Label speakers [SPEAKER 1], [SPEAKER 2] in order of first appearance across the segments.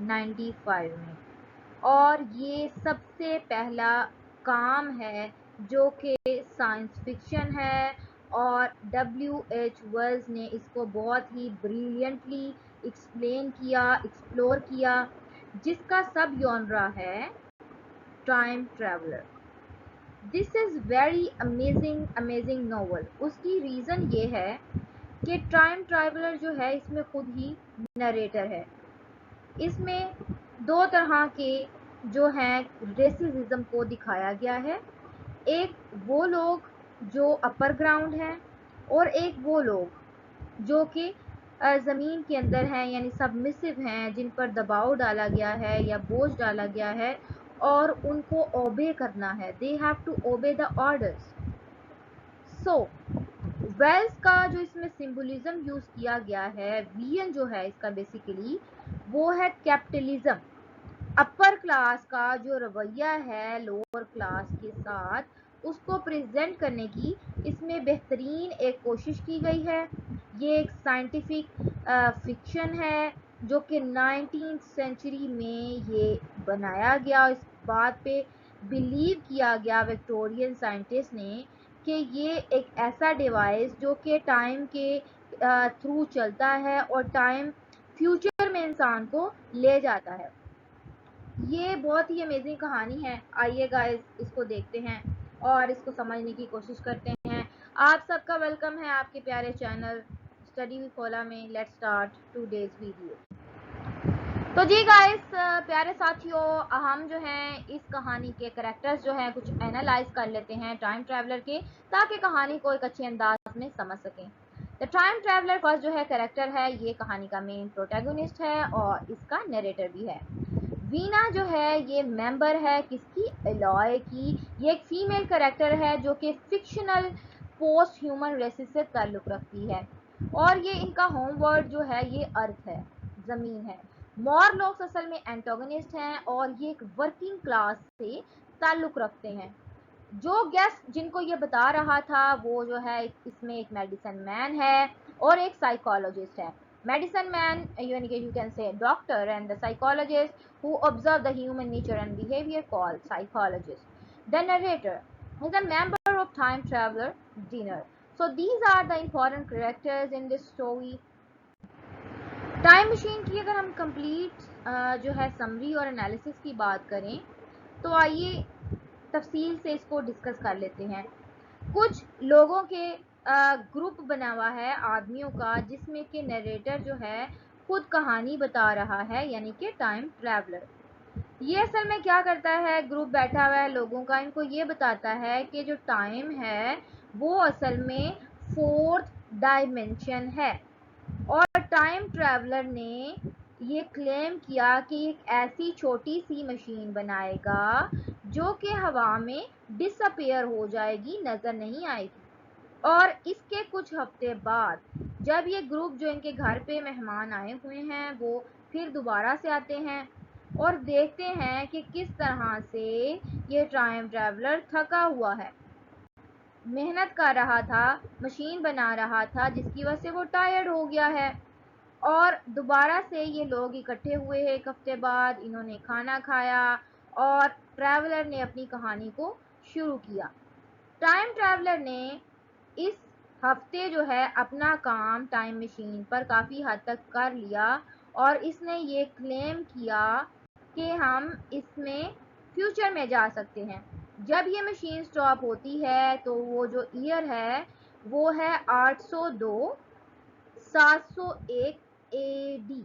[SPEAKER 1] 1995 में। और ये सबसे पहला काम है जो कि साइंस फिक्शन है, और W.H. वेल्स ने इसको बहुत ही ब्रिलियंटली एक्सप्लेन किया, एक्सप्लोर किया, जिसका सब जॉनरा है time traveller. This is very amazing novel. उसकी रीज़न ये है कि टाइम ट्रैवलर जो है इसमें खुद ही नरेटर है। इसमें दो तरह के जो हैं रेसिज्म को दिखाया गया है। एक वो लोग जो अपर ग्राउंड हैं, और एक वो लोग जो कि ज़मीन के अंदर हैं, यानी सबमिसिव हैं, जिन पर दबाव डाला गया है या बोझ डाला गया है और उनको ओबे करना है। They have to obey the orders. So वेल्स का जो इसमें सिंबलिज्म यूज़ किया गया है, वियन जो है इसका बेसिकली वो है कैपिटलिज्म। अपर क्लास का जो रवैया है लोअर क्लास के साथ, उसको प्रेजेंट करने की इसमें बेहतरीन एक कोशिश की गई है। ये एक साइंटिफिक फिक्शन है जो कि 19th सेंचुरी में ये बनाया गया। इस बात पे बिलीव किया गया विक्टोरियन साइंटिस्ट ने कि ये एक ऐसा डिवाइस जो कि टाइम के थ्रू चलता है और टाइम फ्यूचर में इंसान को ले जाता है। ये बहुत ही अमेजिंग कहानी है। आइए गाइस इसको देखते हैं और इसको समझने की कोशिश करते हैं। आप सबका वेलकम है आपके प्यारे चैनल स्टडी विद खोला में। Let's start today's video. तो जी गाइस, प्यारे साथियों, हम जो हैं इस कहानी के कैरेक्टर्स जो हैं कुछ एनालाइज कर लेते हैं टाइम ट्रैवलर के, ताकि कहानी को एक अच्छे अंदाज में समझ सकें। द टाइम ट्रैवलर फर्स्ट जो है कैरेक्टर है, ये कहानी का मेन प्रोटैगनिस्ट है और इसका नरेटर भी है। वीना जो है ये मेंबर है किसकी, एलॉय की। ये एक फीमेल कैरेक्टर है जो कि फिक्शनल पोस्ट ह्यूमन रेसिस से ताल्लुक़ रखती है, और ये इनका होम वर्ल्ड जो है ये अर्थ है, ज़मीन है। मॉरलॉक्स असल में एंटागनिस्ट हैं और ये एक वर्किंग क्लास से ताल्लुक़ रखते हैं। जो गेस्ट जिनको ये बता रहा था वो जो है इसमें एक मेडिसिन मैन है और एक साइकोलॉजिस्ट है। मेडिसिन मैन यानी कि you can say doctor, and the psychologist who observe the human nature and behavior called psychologist. The narrator is a member of time traveler dinner. So these are the important characters in this story. Time machine की अगर हम complete जो है summary और analysis की बात करें, तो आइए तफसील से इसको डिस्कस कर लेते हैं। कुछ लोगों के ग्रुप बना हुआ है आदमियों का, जिसमें कि नरेटर जो है खुद कहानी बता रहा है, यानी कि टाइम ट्रैवलर। ये असल में क्या करता है, ग्रुप बैठा हुआ है लोगों का, इनको ये बताता है कि जो टाइम है वो असल में फोर्थ डायमेंशन है। और टाइम ट्रैवलर ने ये क्लेम किया कि एक ऐसी छोटी सी मशीन बनाएगा जो कि हवा में डिसअपियर हो जाएगी, नज़र नहीं आएगी। और इसके कुछ हफ्ते बाद जब ये ग्रुप जो इनके घर पे मेहमान आए हुए हैं वो फिर दोबारा से आते हैं और देखते हैं कि किस तरह से ये टाइम ट्रैवलर थका हुआ है, मेहनत कर रहा था, मशीन बना रहा था, जिसकी वजह से वो टायर्ड हो गया है। और दोबारा से ये लोग इकट्ठे हुए हैं एक हफ्ते बाद, इन्होंने खाना खाया और ट्रैवलर ने अपनी कहानी को शुरू किया। टाइम ट्रैवलर ने इस हफ्ते जो है अपना काम टाइम मशीन पर काफ़ी हद तक कर लिया और इसने ये क्लेम किया कि हम इसमें फ्यूचर में जा सकते हैं। जब ये मशीन स्टॉप होती है तो वो जो ईयर है वो है 802 701 AD,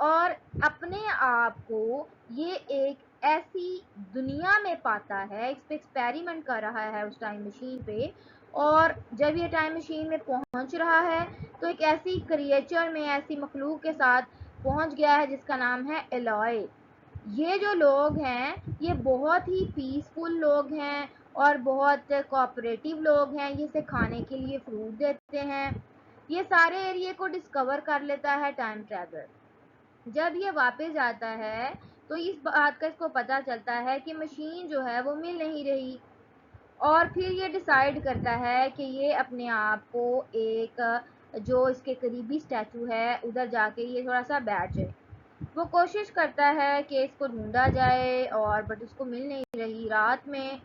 [SPEAKER 1] और अपने आप को ये एक ऐसी दुनिया में पाता है, इस पे एक्सपेरिमेंट कर रहा है उस टाइम मशीन पे। और जब ये टाइम मशीन में पहुंच रहा है तो एक ऐसी क्रिएचर में, ऐसी मखलूक के साथ पहुंच गया है जिसका नाम है एलॉय। ये जो लोग हैं ये बहुत ही पीसफुल लोग हैं और बहुत कोऑपरेटिव लोग हैं। ये इसे खाने के लिए फ्रूट देते हैं। ये सारे एरिया को डिस्कवर कर लेता है टाइम ट्रैवलर। जब ये वापस आता है तो इस बात का इसको पता चलता है कि मशीन जो है वो मिल नहीं रही, और फिर ये डिसाइड करता है कि ये अपने आप को एक जो इसके करीबी स्टैचू है उधर जाके ये थोड़ा सा बैठ जाए। वो कोशिश करता है कि इसको ढूंढा जाए और बट उसको मिल नहीं रही। रात में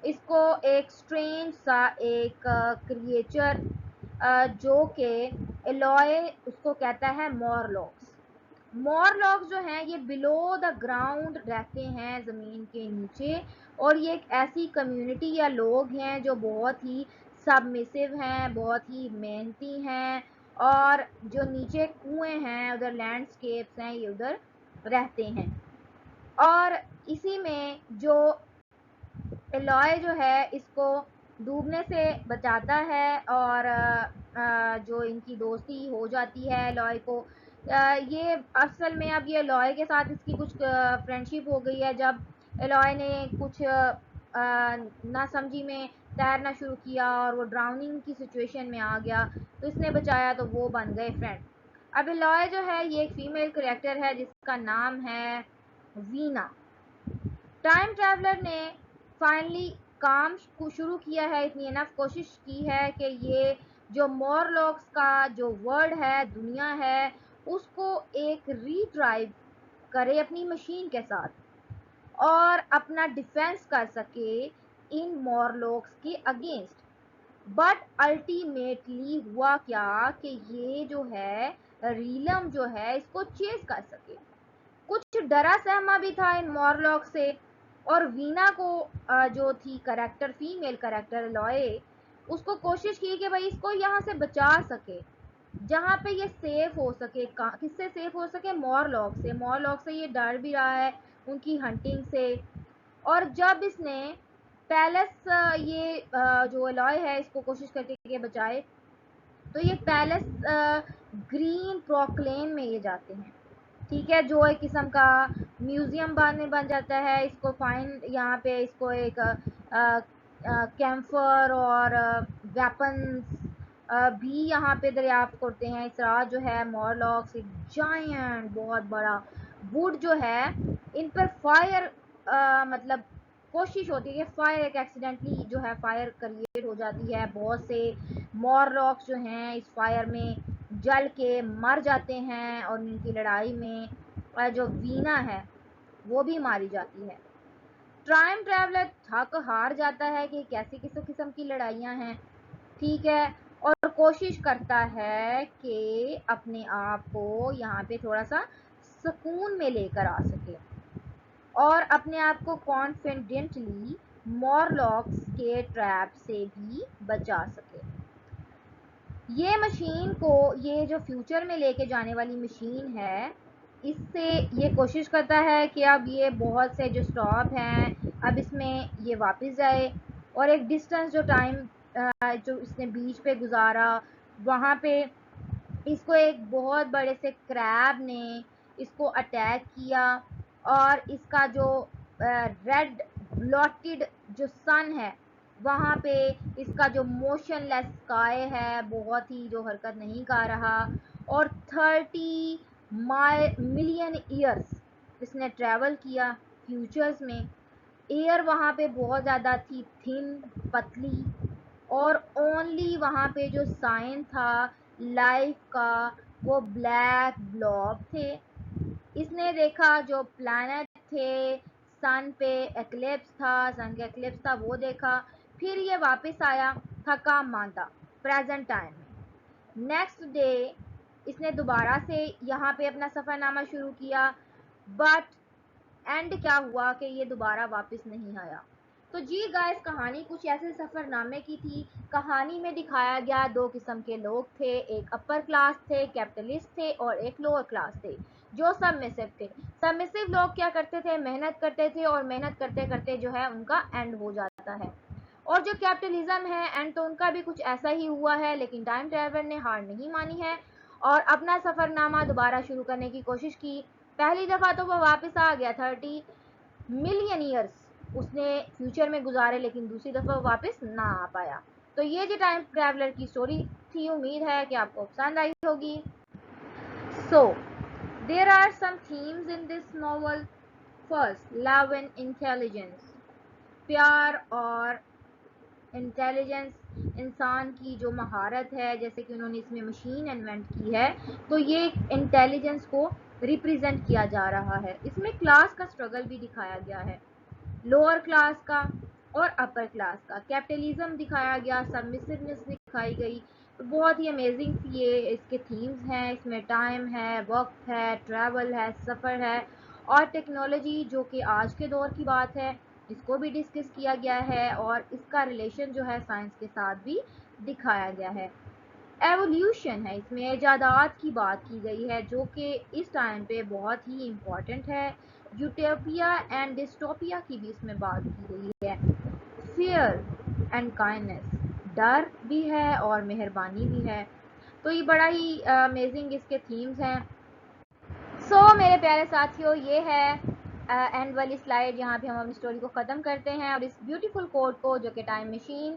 [SPEAKER 1] इसको एक स्ट्रेंज सा एक क्रिएचर जो कि एलॉय उसको कहता है मॉरलॉक्स। मॉरलॉक्स जो हैं ये बिलो द ग्राउंड रहते हैं, ज़मीन के नीचे, और ये एक ऐसी कम्युनिटी या लोग हैं जो बहुत ही सबमिसिव हैं, बहुत ही मेहनती हैं, और जो नीचे कुएं हैं उधर लैंडस्केप्स हैं ये उधर रहते हैं। और इसी में जो एलॉय जो है इसको डूबने से बचाता है, और जो इनकी दोस्ती हो जाती है एलॉय को। ये असल में अब ये एलॉय के साथ इसकी कुछ फ्रेंडशिप हो गई है। जब एलॉय ने कुछ ना समझी में तैरना शुरू किया और वो ड्राउनिंग की सिचुएशन में आ गया तो इसने बचाया, तो वो बन गए फ्रेंड। अब एलॉय जो है ये एक फीमेल करेक्टर है जिसका नाम है वीना। टाइम ट्रैवलर ने फाइनली काम शुरू किया है, इतनी इनफ कोशिश की है कि ये जो मॉरलॉक्स का जो वर्ल्ड है, दुनिया है, उसको एक रीड्राइव करे अपनी मशीन के साथ और अपना डिफेंस कर सके इन मॉरलॉक्स के अगेंस्ट। बट अल्टीमेटली हुआ क्या कि ये जो है रीलम जो है इसको चेस कर सके। कुछ डरा सहमा भी था इन मॉरलॉक से, और वीना को जो थी करेक्टर, फीमेल करेक्टर लॉय, उसको कोशिश की कि भाई इसको यहाँ से बचा सके, जहाँ पे ये सेफ हो सके। किससे सेफ हो सके? मॉरलॉक से। मॉरलॉक से ये डर भी रहा है उनकी हंटिंग से। और जब इसने पैलेस ये जो लॉय है इसको कोशिश करके के बचाए, तो ये पैलेस ग्रीन प्रोक्लेन में ये जाते हैं, ठीक है, जो एक किस्म का म्यूजियम बन जाता है। इसको फाइन यहाँ पे इसको एक कैम्फर और वेपन्स भी यहाँ पे दरियाफ्त करते हैं। इस रात जो है मॉरलॉक्स एक जायंट बहुत बड़ा वुड जो है इन पर फायर मतलब कोशिश होती है कि फायर एक एक्सीडेंटली जो है फायर क्रिएट हो जाती है। बहुत से मॉरलॉक्स जो हैं इस फायर में जल के मर जाते हैं, और इनकी लड़ाई में जो वीना है वो भी मारी जाती है। टाइम ट्रैवलर थक हार जाता है कि कैसी किस किस्म की लड़ाइयाँ हैं, ठीक है, और कोशिश करता है कि अपने आप को यहाँ पे थोड़ा सा सुकून में लेकर आ सके और अपने आप को कॉन्फिडेंटली मॉरलॉक्स के ट्रैप से भी बचा सके। ये मशीन को, ये जो फ्यूचर में लेके जाने वाली मशीन है, इससे ये कोशिश करता है कि अब ये बहुत से जो स्टॉप हैं अब इसमें ये वापस जाए, और एक डिस्टेंस जो टाइम जो इसने बीच पे गुजारा वहाँ पे इसको एक बहुत बड़े से क्रैब ने इसको अटैक किया, और इसका जो रेड ब्लॉटेड जो सन है वहाँ पे इसका जो मोशनलेस स्काई है बहुत ही जो हरकत नहीं कर रहा, और 30 मिलियन ईयर्स इसने ट्रैवल किया फ्यूचर्स में। एयर वहाँ पे बहुत ज़्यादा थी थिन, पतली, और ओनली वहाँ पे जो साइन था लाइफ का वो ब्लैक ब्लॉब थे। इसने देखा जो प्लैनेट थे, सन पे एक्लिप्स था, सन का एक्लिप्स था वो देखा। फिर ये वापस आया थका मांदा प्रेजेंट टाइम में। नेक्स्ट डे इसने दोबारा से यहाँ पे अपना सफ़रनामा शुरू किया, बट एंड क्या हुआ कि ये दोबारा वापस नहीं आया। तो जी गाइस, कहानी कुछ ऐसे सफ़रनामे की थी। कहानी में दिखाया गया दो किस्म के लोग थे, एक अपर क्लास थे, कैपिटलिस्ट थे, और एक लोअर क्लास थे जो सबमिसिव थे। सबमिसिव लोग क्या करते थे? मेहनत करते थे, और मेहनत करते करते जो है उनका एंड हो जाता है। और जो कैपिटलिज्म है एंड तो उनका भी कुछ ऐसा ही हुआ है, लेकिन टाइम ट्रैवलर ने हार नहीं मानी है और अपना सफ़रनामा दोबारा शुरू करने की कोशिश की। पहली दफ़ा तो वो वापस आ गया, 30 मिलियन ईयर्स उसने फ्यूचर में गुजारे, लेकिन दूसरी दफ़ा वापस ना आ पाया। तो ये जो टाइम ट्रैवलर की स्टोरी थी, उम्मीद है कि आपको पसंद आई होगी। So there are some themes in this novel. First, love and intelligence, प्यार और इंटेलिजेंस, इंसान की जो महारत है, जैसे कि उन्होंने इसमें मशीन इन्वेंट की है, तो ये इंटेलिजेंस को रिप्रेजेंट किया जा रहा है। इसमें क्लास का स्ट्रगल भी दिखाया गया है, लोअर क्लास का और अपर क्लास का। कैपिटलिज्म दिखाया गया, सबमिसिवनेस दिखाई गई। तो बहुत ही अमेजिंग सी ये इसके थीम्स हैं। इसमें टाइम है, वक्त है, ट्रैवल है, सफ़र है और टेक्नोलॉजी जो कि आज के दौर की बात है, इसको भी डिस्कस किया गया है और इसका रिलेशन जो है साइंस के साथ भी दिखाया गया है। एवोल्यूशन है, इसमें ईजादात की बात की गई है जो कि इस टाइम पे बहुत ही इम्पॉर्टेंट है। यूटोपिया एंड डिस्टोपिया की भी इसमें बात की गई है। फियर एंड काइंडनेस, डर भी है और मेहरबानी भी है। तो ये बड़ा ही अमेजिंग इसके थीम्स हैं। मेरे प्यारे साथियों, ये है एंड वाली स्लाइड, यहाँ पे हम अपनी स्टोरी को ख़त्म करते हैं और इस ब्यूटीफुल कोड को जो कि टाइम मशीन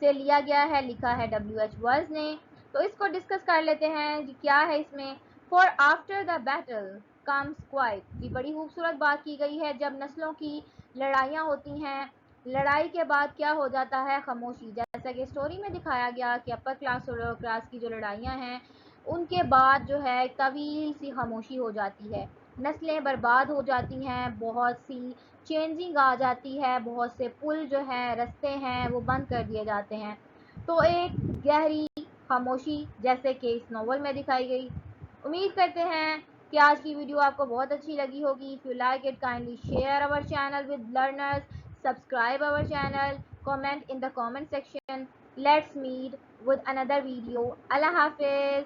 [SPEAKER 1] से लिया गया है, लिखा है W.H. वर्ल्स ने। तो इसको डिस्कस कर लेते हैं जी, क्या है इसमें। For after the battle comes quite, ये बड़ी खूबसूरत बात की गई है। जब नस्लों की लड़ाइयाँ होती हैं, लड़ाई के बाद क्या हो जाता है, खामोशी। जैसा कि स्टोरी में दिखाया गया कि अपर क्लास और लोअर क्लास की जो लड़ाइयाँ हैं, उनके बाद जो है तवील सी खामोशी हो जाती है, नस्लें बर्बाद हो जाती हैं, बहुत सी चेंजिंग आ जाती है, बहुत से पुल जो हैं, रास्ते हैं, वो बंद कर दिए जाते हैं। तो एक गहरी खामोशी जैसे कि इस नॉवल में दिखाई गई। उम्मीद करते हैं कि आज की वीडियो आपको बहुत अच्छी लगी होगी। If you like it, kindly share our channel with learners, subscribe our channel, comment in the comment section. Let's meet with another video. Allah Hafiz.